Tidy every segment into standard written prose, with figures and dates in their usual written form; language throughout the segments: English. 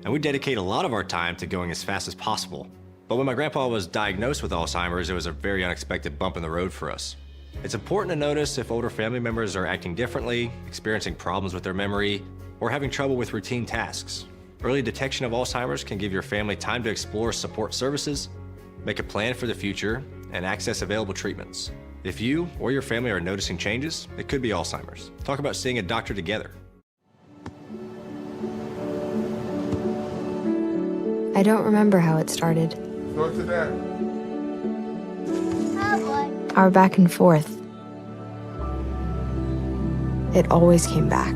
and we dedicate a lot of our time to going as fast as possible. But when my grandpa was diagnosed with Alzheimer's, it was a very unexpected bump in the road for us. It's important to notice if older family members are acting differently, experiencing problems with their memory, or having trouble with routine tasks. Early detection of Alzheimer's can give your family time to explore support services, make a plan for the future, and access available treatments. If you or your family are noticing changes, it could be Alzheimer's. Talk about seeing a doctor together. I don't remember how it started. Go to that. Our back and forth. It always came back.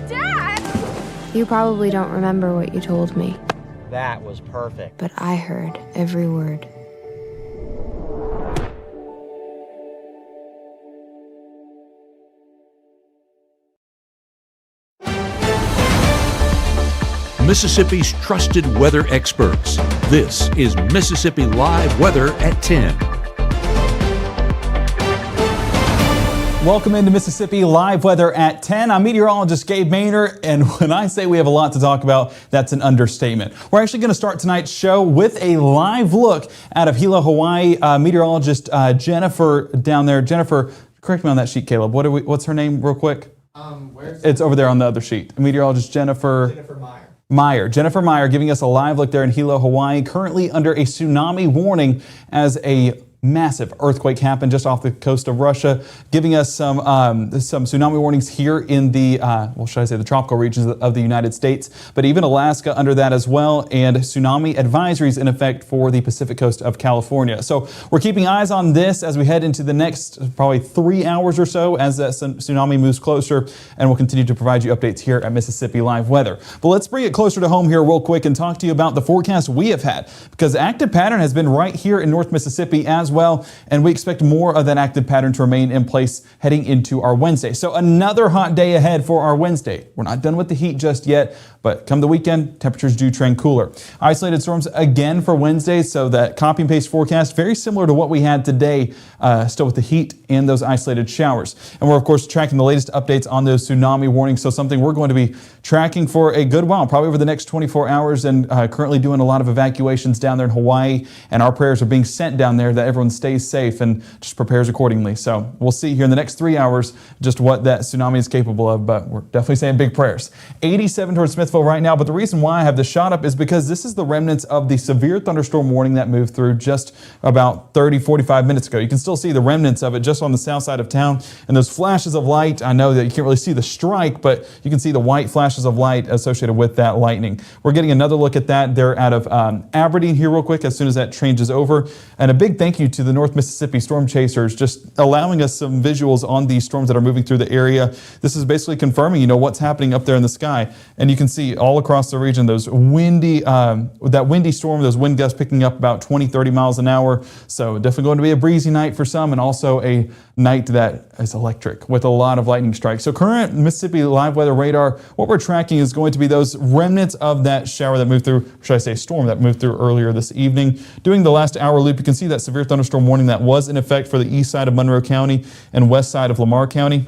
Dad! You probably don't remember what you told me, That was perfect. but I heard every word. Mississippi's trusted weather experts. This is Mississippi Live Weather at 10. Welcome into Mississippi Live Weather at 10. I'm meteorologist Gabe Maynor, and when I say we have a lot to talk about, that's an understatement. We're actually going to start tonight's show with a live look out of Hilo, Hawaii. Meteorologist Jennifer down there. Jennifer, correct me on that sheet, Caleb. What's her name real quick? It's over there on the other sheet. Meteorologist Jennifer Jennifer Meyer giving us a live look there in Hilo, Hawaii, currently under a tsunami warning as a massive earthquake happened just off the coast of Russia, giving us some tsunami warnings here in the, the tropical regions of the United States, but even Alaska under that as well, and tsunami advisories in effect for the Pacific coast of California. So we're keeping eyes on this as we head into the next probably 3 hours or so as that tsunami moves closer, and we'll continue to provide you updates here at Mississippi Live Weather. But let's bring it closer to home here real quick and talk to you about the forecast we have had, because active pattern has been right here in North Mississippi as well, and we expect more of that active pattern to remain in place heading into our Wednesday. So another hot day ahead for our Wednesday. We're not done with the heat just yet, but come the weekend, temperatures do trend cooler. Isolated storms again for Wednesday, so that copy and paste forecast very similar to what we had today, still with the heat and those isolated showers. And we're of course tracking the latest updates on those tsunami warnings, so something we're going to be tracking for a good while, probably over the next 24 hours, and currently doing a lot of evacuations down there in Hawaii, and our prayers are being sent down there that everyone stays safe and just prepares accordingly. So we'll see here in the next 3 hours just what that tsunami is capable of, but we're definitely saying big prayers. 87 towards Smithville right now, but the reason why I have this shot up is because this is the remnants of the severe thunderstorm warning that moved through just about 30-45 minutes ago. You can still see the remnants of it just on the south side of town, and those flashes of light. I know that you can't really see the strike, but you can see the white flashes of light associated with that lightning. We're getting another look at that there out of Aberdeen here real quick as soon as that changes over. And a big thank you to the North Mississippi Storm Chasers, just allowing us some visuals on these storms that are moving through the area. This is basically confirming, what's happening up there in the sky. And you can see all across the region those windy, that windy storm, those wind gusts picking up about 20-30 miles an hour. So definitely going to be a breezy night for some, and also a night that is electric with a lot of lightning strikes. So current Mississippi Live Weather radar, what we're tracking is going to be those remnants of that shower that moved through, or should I say storm that moved through earlier this evening. Doing the last hour loop, you can see that severe thunderstorm warning that was in effect for the east side of Monroe County and west side of Lamar County.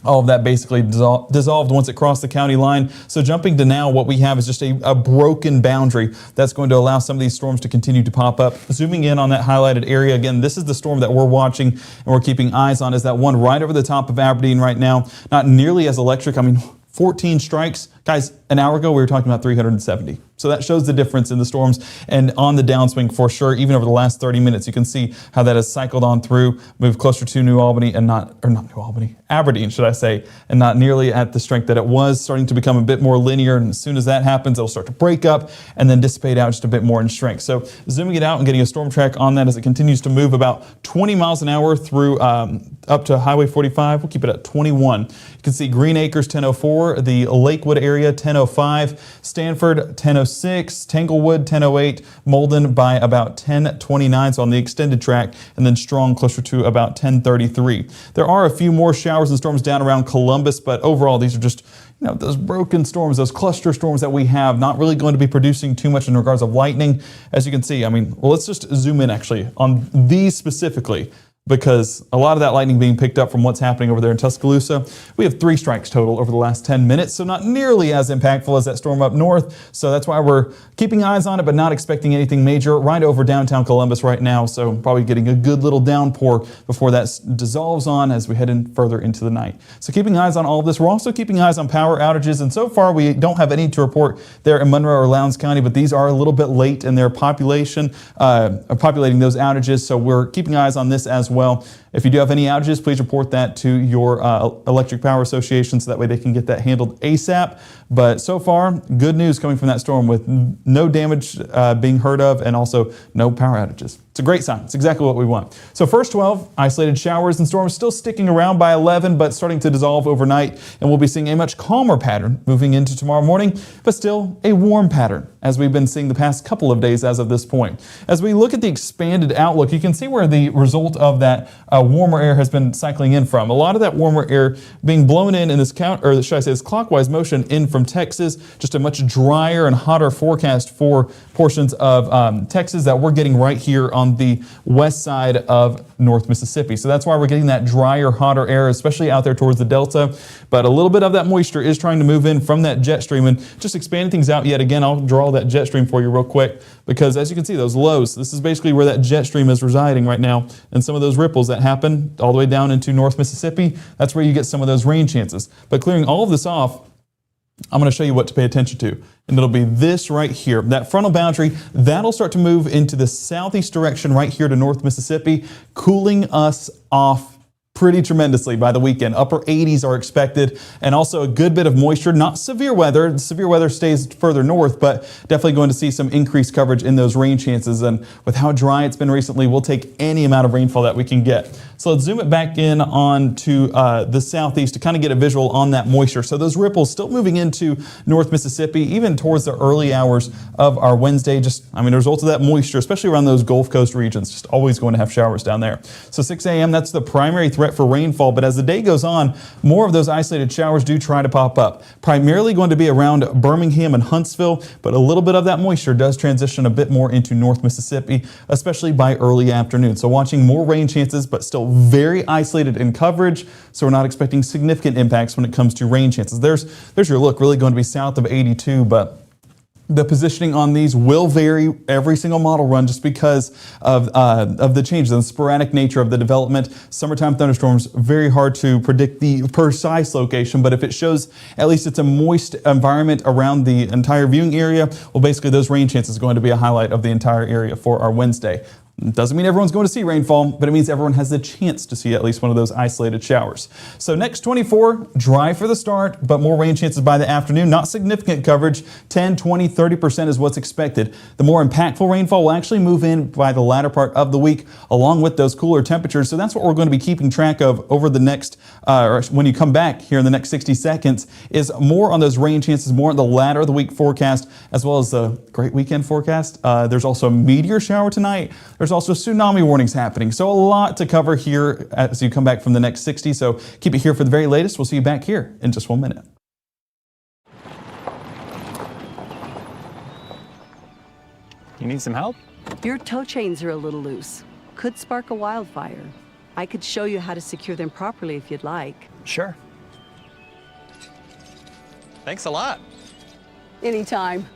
All of that basically dissolved once it crossed the county line. So jumping to now, what we have is just a broken boundary that's going to allow some of these storms to continue to pop up. Zooming in on that highlighted area, again, this is the storm that we're watching and we're keeping eyes on, is that one right over the top of Aberdeen right now. Not nearly as electric. 14 strikes. Guys, an hour ago we were talking about 370. So that shows the difference in the storms and on the downswing for sure. Even over the last 30 minutes, you can see how that has cycled on through, moved closer to New Albany and Aberdeen, should I say, and not nearly at the strength that it was, starting to become a bit more linear. And as soon as that happens, it'll start to break up and then dissipate out just a bit more in strength. So zooming it out and getting a storm track on that as it continues to move about 20 miles an hour through up to Highway 45. We'll keep it at 21. You can see Green Acres 1004, the Lakewood area 1005, Stanford 1006, Tanglewood 1008, Molden by about 1029, so on the extended track, and then Strong closer to about 1033. There are a few more showers and storms down around Columbus, but overall these are just those broken storms, those cluster storms that we have, not really going to be producing too much in regards of lightning. As you can see, let's just zoom in actually on these specifically. because a lot of that lightning being picked up from what's happening over there in Tuscaloosa. We have 3 strikes total over the last 10 minutes, so not nearly as impactful as that storm up north. So that's why we're keeping eyes on it, but not expecting anything major right over downtown Columbus right now. So probably getting a good little downpour before that dissolves on as we head in further into the night. So keeping eyes on all of this. We're also keeping eyes on power outages, and so far we don't have any to report there in Monroe or Lowndes County, but these are a little bit late in their populating those outages. So we're keeping eyes on this as well. If you do have any outages, please report that to your electric power association so that way they can get that handled ASAP. But so far, good news coming from that storm with no damage being heard of and also no power outages. It's a great sign. It's exactly what we want. So first 12, isolated showers and storms still sticking around by 11, but starting to dissolve overnight. And we'll be seeing a much calmer pattern moving into tomorrow morning, but still a warm pattern as we've been seeing the past couple of days as of this point. As we look at the expanded outlook, you can see where the result of that warmer air has been cycling in from. A lot of that warmer air being blown in this this clockwise motion in from Texas, just a much drier and hotter forecast for portions of Texas that we're getting right here on the west side of North Mississippi. So that's why we're getting that drier, hotter air, especially out there towards the Delta. But a little bit of that moisture is trying to move in from that jet stream and just expanding things out yet again. I'll draw that jet stream for you real quick because as you can see, those lows, this is basically where that jet stream is residing right now. And some of those ripples that happen all the way down into North Mississippi, that's where you get some of those rain chances. But clearing all of this off, I'm going to show you what to pay attention to. And it'll be this right here. That frontal boundary, that'll start to move into the southeast direction right here to North Mississippi, cooling us off pretty tremendously by the weekend. Upper 80s are expected, and also a good bit of moisture. Not severe weather. The severe weather stays further north, but definitely going to see some increased coverage in those rain chances. And with how dry it's been recently, we'll take any amount of rainfall that we can get. So let's zoom it back in onto the southeast to kind of get a visual on that moisture. So those ripples still moving into North Mississippi, even towards the early hours of our Wednesday. Just, I mean, a result of that moisture, especially around those Gulf Coast regions, just always going to have showers down there. So 6 a.m., that's the primary threat for rainfall. But as the day goes on, more of those isolated showers do try to pop up. Primarily going to be around Birmingham and Huntsville, but a little bit of that moisture does transition a bit more into North Mississippi, especially by early afternoon. So watching more rain chances, but still very isolated in coverage, so we're not expecting significant impacts when it comes to rain chances. There's your look, really going to be south of 82, but the positioning on these will vary every single model run just because of the changes and the sporadic nature of the development. Summertime thunderstorms, very hard to predict the precise location, but if it shows at least it's a moist environment around the entire viewing area, well, basically those rain chances are going to be a highlight of the entire area for our Wednesday. Doesn't mean everyone's going to see rainfall, but it means everyone has the chance to see at least one of those isolated showers. So next 24, dry for the start, but more rain chances by the afternoon. Not significant coverage, 10, 20, 30% is what's expected. The more impactful rainfall will actually move in by the latter part of the week, along with those cooler temperatures. So that's what we're going to be keeping track of over the next, or when you come back here in the next 60 seconds, is more on those rain chances, more on the latter of the week forecast, as well as the great weekend forecast. There's also a meteor shower tonight. There's also tsunami warnings happening. So a lot to cover here as you come back from the next 60. So keep it here for the very latest. We'll see you back here in just 1 minute. You need some help? Your tow chains are a little loose. Could spark a wildfire. I could show you how to secure them properly if you'd like. Sure. Thanks a lot. Anytime.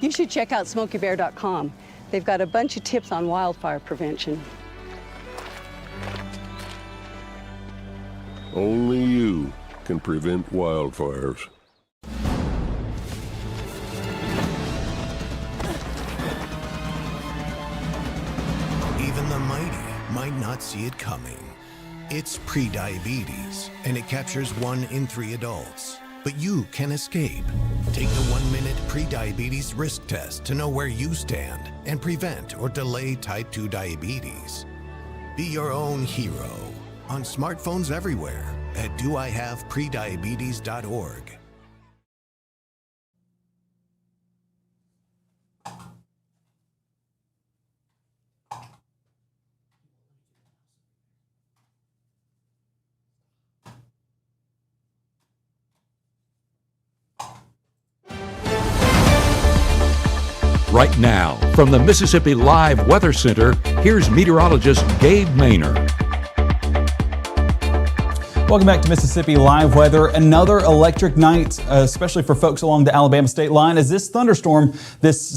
You should check out SmokeyBear.com. They've got a bunch of tips on wildfire prevention. Only you can prevent wildfires. Even the mighty might not see it coming. It's prediabetes, and it captures 1 in 3 adults. But you can escape. Take the 1-minute prediabetes risk test to know where you stand and prevent or delay type 2 diabetes. Be your own hero on smartphones everywhere at doihaveprediabetes.org. Right now, from the Mississippi Live Weather Center, here's meteorologist Gabe Maynor. Welcome back to Mississippi Live Weather. Another electric night, especially for folks along the Alabama state line, as this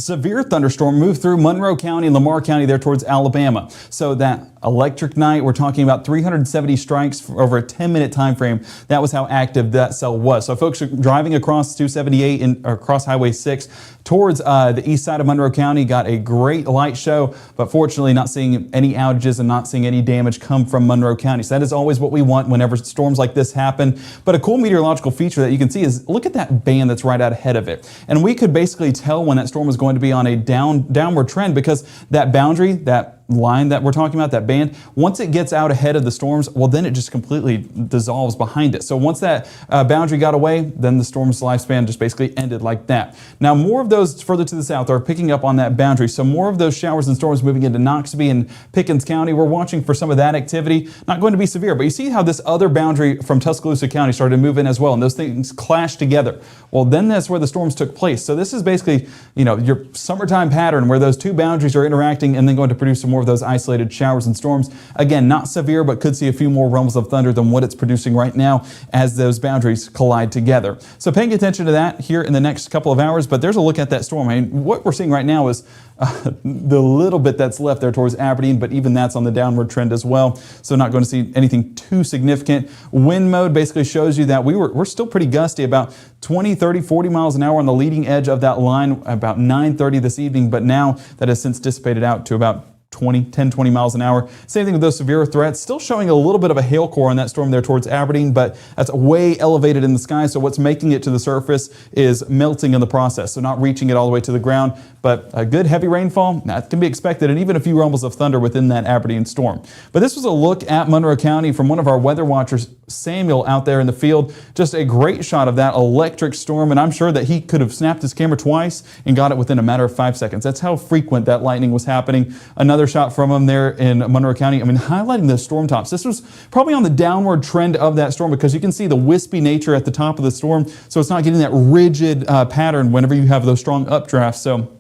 severe thunderstorm moved through Monroe County and Lamar County there towards Alabama. So that electric night, we're talking about 370 strikes for over a 10-minute time frame. That was how active that cell was. So folks are driving across 278 and across Highway 6 towards the east side of Monroe County got a great light show, but fortunately not seeing any outages and not seeing any damage come from Monroe County. So that is always what we want whenever storms like this happen. But a cool meteorological feature that you can see is look at that band that's right out ahead of it. And we could basically tell when that storm was going to be on a downward trend because that boundary, that line that we're talking about, that band, once it gets out ahead of the storms, well, then it just completely dissolves behind it. So once that boundary got away, then the storm's lifespan just basically ended like that. Now, more of those further to the south are picking up on that boundary. So more of those showers and storms moving into Noxubee and Pickens County. We're watching for some of that activity. Not going to be severe, but you see how this other boundary from Tuscaloosa County started to move in as well, and those things clashed together. Well, then that's where the storms took place. So this is basically, your summertime pattern where those two boundaries are interacting and then going to produce some more of those isolated showers and storms. Again, not severe, but could see a few more rumbles of thunder than what it's producing right now as those boundaries collide together. So paying attention to that here in the next couple of hours, but there's a look at that storm. I mean, what we're seeing right now is the little bit that's left there towards Aberdeen, but even that's on the downward trend as well. So not going to see anything too significant. Wind mode basically shows you that we're still pretty gusty, about 20, 30, 40 miles an hour on the leading edge of that line about 9:30 this evening, but now that has since dissipated out to about 10, 20 miles an hour. Same thing with those severe threats. Still showing a little bit of a hail core on that storm there towards Aberdeen, but that's way elevated in the sky. So what's making it to the surface is melting in the process. So not reaching it all the way to the ground, but a good heavy rainfall, that can be expected, and even a few rumbles of thunder within that Aberdeen storm. But this was a look at Monroe County from one of our weather watchers, Samuel, out there in the field. Just a great shot of that electric storm, and I'm sure that he could have snapped his camera twice and got it within a matter of 5 seconds. That's how frequent that lightning was happening. Another shot from him there in Monroe County. I mean, highlighting the storm tops. This was probably on the downward trend of that storm because you can see the wispy nature at the top of the storm, so it's not getting that rigid pattern whenever you have those strong updrafts.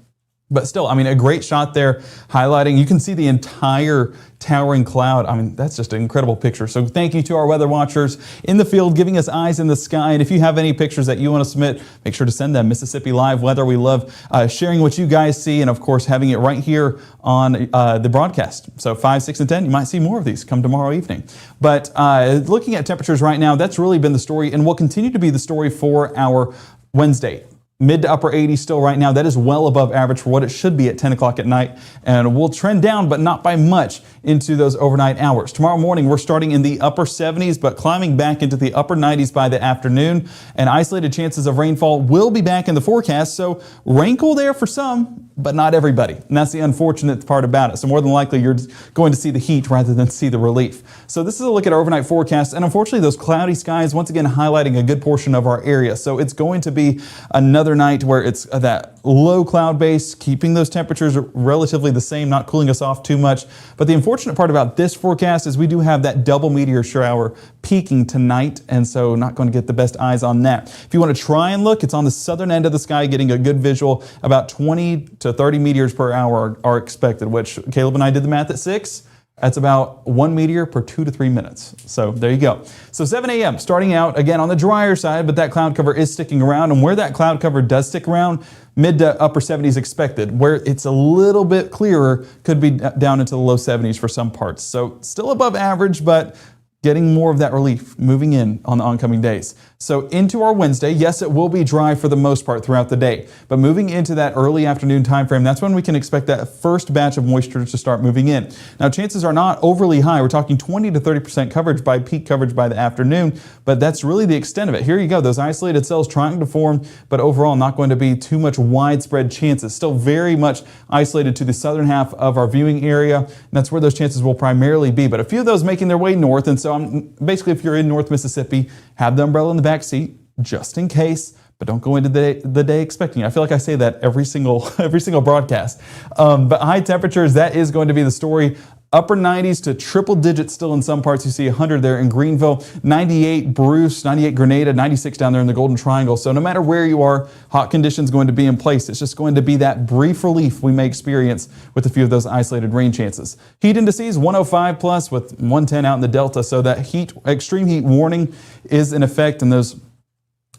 But still, I mean, a great shot there highlighting. You can see the entire towering cloud. I mean, that's just an incredible picture. So thank you to our weather watchers in the field giving us eyes in the sky. And if you have any pictures that you want to submit, make sure to send them. Mississippi Live Weather. We love sharing what you guys see and, of course, having it right here on the broadcast. So 5, 6, and 10, you might see more of these come tomorrow evening. But looking at temperatures right now, that's really been the story and will continue to be the story for our Wednesday. Mid to upper 80s still right now. That is well above average for what it should be at 10 o'clock at night. And we'll trend down, but not by much, into those overnight hours. Tomorrow morning, we're starting in the upper 70s, but climbing back into the upper 90s by the afternoon. And isolated chances of rainfall will be back in the forecast. So rainfall there for some, but not everybody. And that's the unfortunate part about it. So more than likely, you're going to see the heat rather than see the relief. So this is a look at our overnight forecast. And unfortunately, those cloudy skies, once again, highlighting a good portion of our area. So it's going to be another night where it's that low cloud base, keeping those temperatures relatively the same, not cooling us off too much. But the unfortunate part about this forecast is we do have that double meteor shower peaking tonight, and so not going to get the best eyes on that. If you want to try and look, it's on the southern end of the sky, getting a good visual. About 20 to 30 meteors per hour are expected, which Caleb and I did the math at 6. That's about 1 meteor per 2 to 3 minutes. So there you go. So 7 a.m. starting out again on the drier side, but that cloud cover is sticking around. And where that cloud cover does stick around, mid to upper 70s expected. Where it's a little bit clearer, could be down into the low 70s for some parts. So still above average, but getting more of that relief moving in on the oncoming days. So into our Wednesday, yes, it will be dry for the most part throughout the day, but moving into that early afternoon time frame, that's when we can expect that first batch of moisture to start moving in. Now, chances are not overly high. We're talking 20 to 30% coverage by peak coverage by the afternoon, but that's really the extent of it. Here you go, those isolated cells trying to form, but overall not going to be too much widespread chances. Still very much isolated to the southern half of our viewing area, and that's where those chances will primarily be. But a few of those making their way north, and so basically if you're in North Mississippi, have the umbrella in the back seat just in case, but don't go into the day expecting it. I feel like I say that every single broadcast. But high temperatures, that is going to be the story upper 90s to triple digits still in some parts. You see 100 there in Greenville, 98 Bruce, 98 Grenada, 96 down there in the Golden Triangle. So no matter where you are, hot conditions going to be in place. It's just going to be that brief relief we may experience with a few of those isolated rain chances. Heat indices 105 plus with 110 out in the Delta. So that extreme heat warning is in effect, and those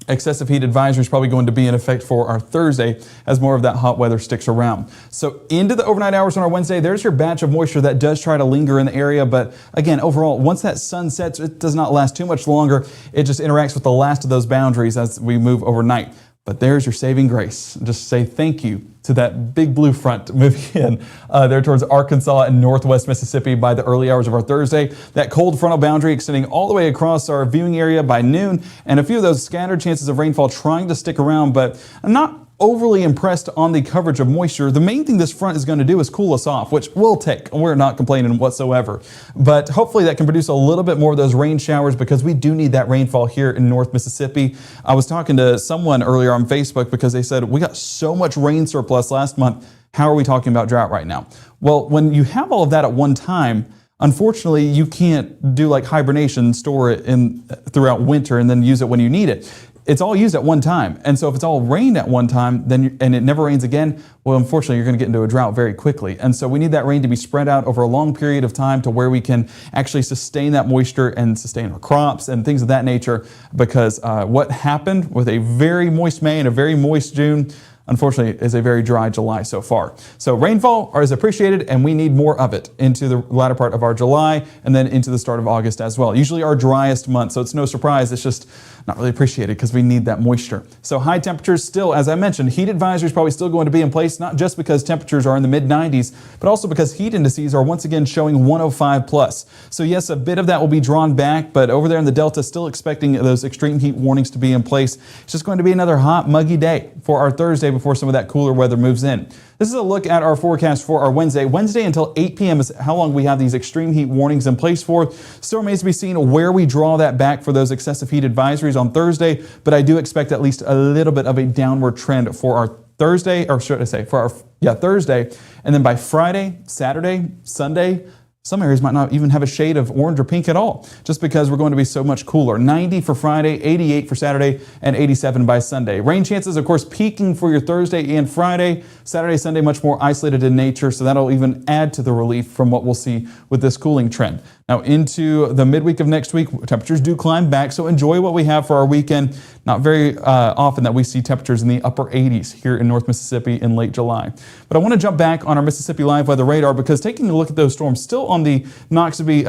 excessive heat advisory is probably going to be in effect for our Thursday as more of that hot weather sticks around. So into the overnight hours on our Wednesday, there's your batch of moisture that does try to linger in the area. But again, overall, once that sun sets, it does not last too much longer. It just interacts with the last of those boundaries as we move overnight. But there's your saving grace. Just say thank you to that big blue front moving in there towards Arkansas and northwest Mississippi by the early hours of our Thursday. That cold frontal boundary extending all the way across our viewing area by noon, and a few of those scattered chances of rainfall trying to stick around, but not overly impressed on the coverage of moisture. The main thing this front is going to do is cool us off, which we'll take. We're not complaining whatsoever. But hopefully that can produce a little bit more of those rain showers because we do need that rainfall here in North Mississippi. I was talking to someone earlier on Facebook because they said, we got so much rain surplus last month. How are we talking about drought right now? Well, when you have all of that at one time, unfortunately, you can't do like hibernation, store it in throughout winter and then use it when you need it. It's all used at one time. And so if it's all rained at one time and it never rains again, well, unfortunately, you're going to get into a drought very quickly. And so we need that rain to be spread out over a long period of time to where we can actually sustain that moisture and sustain our crops and things of that nature. Because what happened with a very moist May and a very moist June, unfortunately, is a very dry July so far. So rainfall is appreciated and we need more of it into the latter part of our July and then into the start of August as well. Usually our driest month, so it's no surprise. It's just not really appreciated because we need that moisture. So high temperatures still, as I mentioned, heat advisory is probably still going to be in place, not just because temperatures are in the mid 90s, but also because heat indices are once again showing 105 plus. So yes, a bit of that will be drawn back, but over there in the Delta, still expecting those extreme heat warnings to be in place. It's just going to be another hot, muggy day for our Thursday before some of that cooler weather moves in. This is a look at our forecast for our Wednesday. Wednesday until 8 p.m. is how long we have these extreme heat warnings in place for. Still remains to be seen where we draw that back for those excessive heat advisories on Thursday, but I do expect at least a little bit of a downward trend for our Thursday, or should I say, for our Thursday. And then by Friday, Saturday, Sunday, some areas might not even have a shade of orange or pink at all, just because we're going to be so much cooler. 90 for Friday, 88 for Saturday, and 87 by Sunday. Rain chances, of course, peaking for your Thursday and Friday. Saturday, Sunday, much more isolated in nature, so that'll even add to the relief from what we'll see with this cooling trend. Now into the midweek of next week, temperatures do climb back, so enjoy what we have for our weekend. Not very often that we see temperatures in the upper 80s here in North Mississippi in late July. But I want to jump back on our Mississippi Live Weather radar because taking a look at those storms still on the Noxubee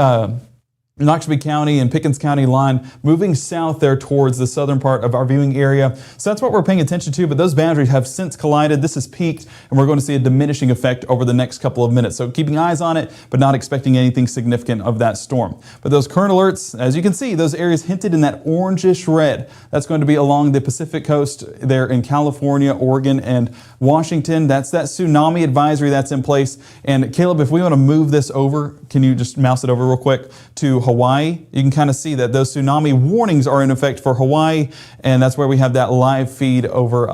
County and Pickens County line, moving south there towards the southern part of our viewing area. So that's what we're paying attention to, but those boundaries have since collided. This has peaked, and we're going to see a diminishing effect over the next couple of minutes. So keeping eyes on it, but not expecting anything significant of that storm. But those current alerts, as you can see, those areas hinted in that orangish red. That's going to be along the Pacific coast there in California, Oregon, and Washington. That's that tsunami advisory that's in place. And Caleb, if we want to move this over, can you just mouse it over real quick to Hawaii? You can kind of see that those tsunami warnings are in effect for Hawaii, and that's where we have that live feed over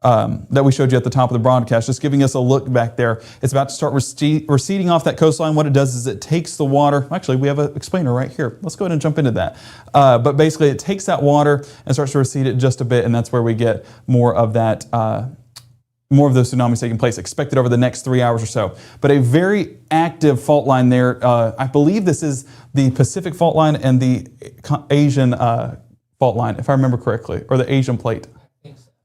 that we showed you at the top of the broadcast, just giving us a look back there. It's about to start receding off that coastline. What it does is it takes the water. Actually, we have an explainer right here. Let's go ahead and jump into that. But basically, it takes that water and starts to recede it just a bit, and that's where we get more of that. More of those tsunamis taking place, expected over the next 3 hours or so. But a very active fault line there. I believe this is the Pacific fault line and the Asian fault line, if I remember correctly, or the Asian plate.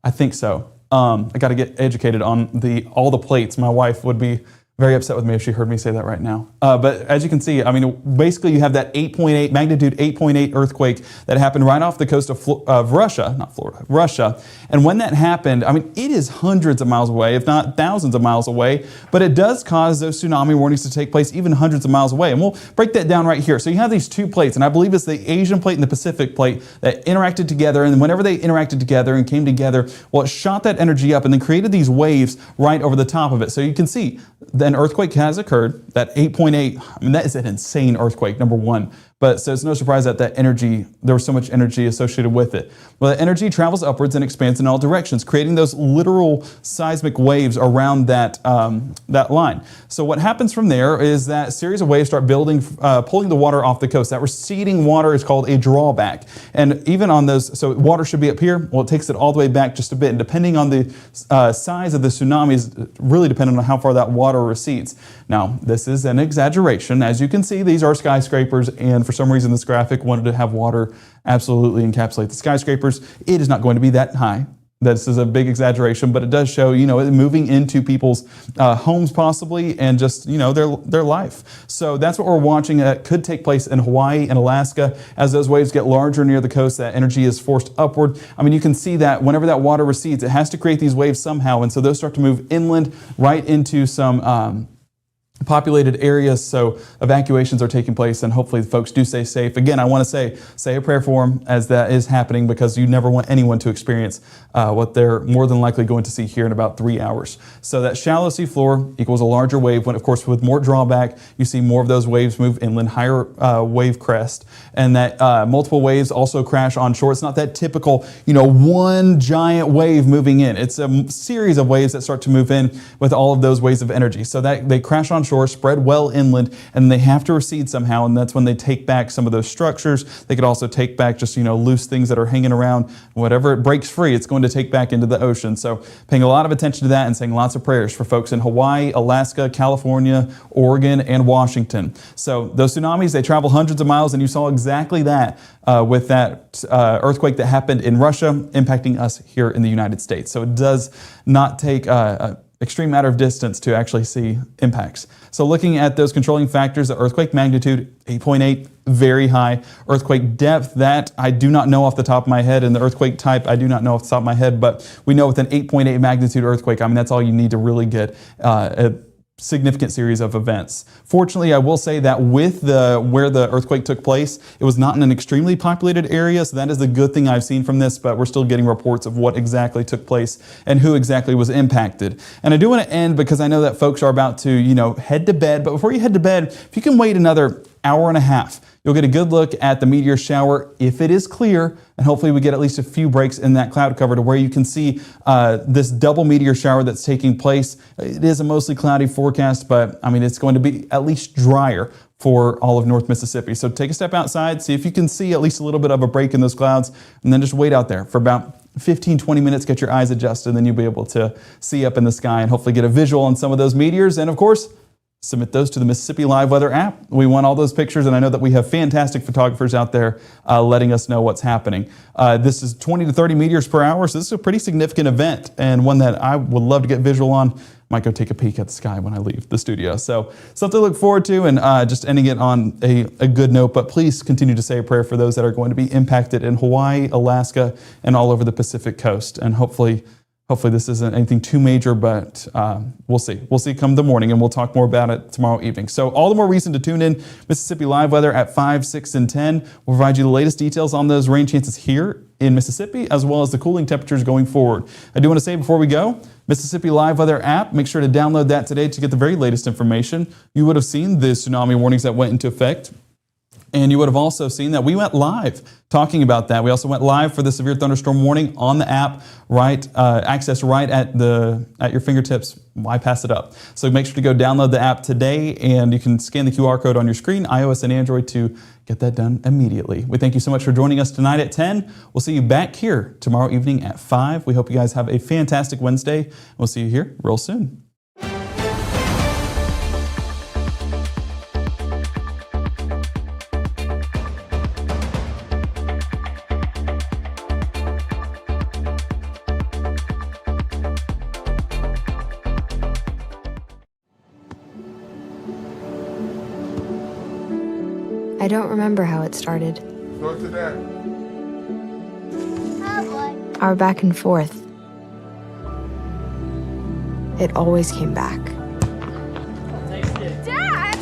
I think so. I got to get educated on all the plates. My wife would be very upset with me if she heard me say that right now. But as you can see, I mean, basically you have that 8.8, magnitude 8.8 earthquake that happened right off the coast of Russia, not Florida, Russia. And when that happened, I mean, it is hundreds of miles away, if not thousands of miles away, but it does cause those tsunami warnings to take place even hundreds of miles away. And we'll break that down right here. So you have these two plates, and I believe it's the Asian plate and the Pacific plate that interacted together. And whenever they interacted together and came together, well, it shot that energy up and then created these waves right over the top of it. So you can see an earthquake has occurred, that 8.8, I mean, that is an insane earthquake, number one. But so it's no surprise that there was so much energy associated with it. Well, that energy travels upwards and expands in all directions, creating those literal seismic waves around that line. So what happens from there is that series of waves start building, pulling the water off the coast. That receding water is called a drawback. And even on those, so water should be up here. Well, it takes it all the way back just a bit. And depending on the size of the tsunami is really dependent on how far that water recedes. Now, this is an exaggeration. As you can see, these are skyscrapers, and for some reason this graphic wanted to have water absolutely encapsulate the skyscrapers. It is not going to be that high. This is a big exaggeration, but it does show, it moving into people's homes possibly, and just, their life. So that's what we're watching. That could take place in Hawaii and Alaska. As those waves get larger near the coast, that energy is forced upward. I mean, you can see that whenever that water recedes, it has to create these waves somehow. And so those start to move inland right into some populated areas, so evacuations are taking place, and hopefully the folks do stay safe. Again, I want to say a prayer for them as that is happening, because you never want anyone to experience what they're more than likely going to see here in about 3 hours. So that shallow sea floor equals a larger wave, when of course with more drawback, you see more of those waves move inland, higher wave crest, and that multiple waves also crash on shore. It's not that typical, one giant wave moving in. It's a series of waves that start to move in with all of those waves of energy. So that they crash on shore, spread well inland, and they have to recede somehow, and that's when they take back some of those structures. They could also take back just, loose things that are hanging around. Whatever it breaks free, it's going to take back into the ocean. So paying a lot of attention to that and saying lots of prayers for folks in Hawaii, Alaska, California, Oregon, and Washington. So those tsunamis, they travel hundreds of miles, and you saw exactly that with that earthquake that happened in Russia impacting us here in the United States. So it does not take extreme matter of distance to actually see impacts. So looking at those controlling factors, the earthquake magnitude, 8.8, very high. Earthquake depth, that I do not know off the top of my head, and the earthquake type, I do not know off the top of my head, but we know with an 8.8 magnitude earthquake, that's all you need to really get a significant series of events. Fortunately, I will say that with where the earthquake took place, it was not in an extremely populated area, so that is the good thing I've seen from this, but we're still getting reports of what exactly took place and who exactly was impacted. And I do want to end, because I know that folks are about to, head to bed, but before you head to bed, if you can wait another hour and a half, you'll get a good look at the meteor shower if it is clear, and hopefully we get at least a few breaks in that cloud cover to where you can see this double meteor shower that's taking place. It is a mostly cloudy forecast, but it's going to be at least drier for all of North Mississippi. So take a step outside, see if you can see at least a little bit of a break in those clouds, and then just wait out there for about 15-20 minutes, get your eyes adjusted, and then you'll be able to see up in the sky and hopefully get a visual on some of those meteors. And of course, submit those to the Mississippi Live Weather app. We want all those pictures, and I know that we have fantastic photographers out there letting us know what's happening. This is 20 to 30 meteors per hour, so this is a pretty significant event, and one that I would love to get visual on. Might go take a peek at the sky when I leave the studio. So something to look forward to, and just ending it on a good note. But please continue to say a prayer for those that are going to be impacted in Hawaii, Alaska, and all over the Pacific coast. And hopefully this isn't anything too major, but we'll see. We'll see come the morning, and we'll talk more about it tomorrow evening. So all the more reason to tune in. Mississippi Live Weather at 5, 6, and 10. We'll provide you the latest details on those rain chances here in Mississippi, as well as the cooling temperatures going forward. I do want to say before we go, Mississippi Live Weather app, make sure to download that today to get the very latest information. You would have seen the tsunami warnings that went into effect. And you would have also seen that we went live talking about that. We also went live for the severe thunderstorm warning on the app, right? Access right at your fingertips. Why pass it up? So make sure to go download the app today, and you can scan the QR code on your screen, iOS and Android, to get that done immediately. We thank you so much for joining us tonight at 10. We'll see you back here tomorrow evening at 5. We hope you guys have a fantastic Wednesday. We'll see you here real soon. I don't remember how it started. Go to that. Our back and forth. It always came back. Dad!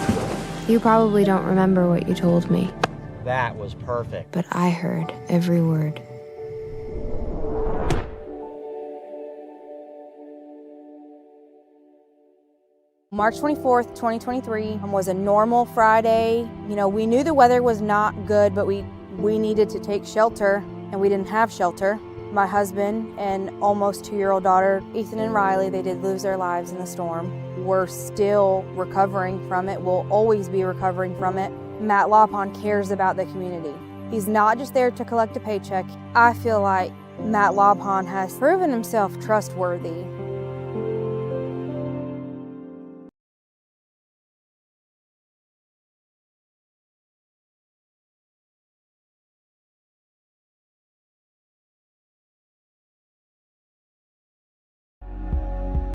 You probably don't remember what you told me, That was perfect. but I heard every word. March 24th, 2023 was a normal Friday. You know, we knew the weather was not good, but we needed to take shelter, and we didn't have shelter. My husband and almost 2-year-old daughter, Ethan and Riley, they did lose their lives in the storm. We're still recovering from it. We'll always be recovering from it. Matt Laupon cares about the community. He's not just there to collect a paycheck. I feel like Matt Laupon has proven himself trustworthy.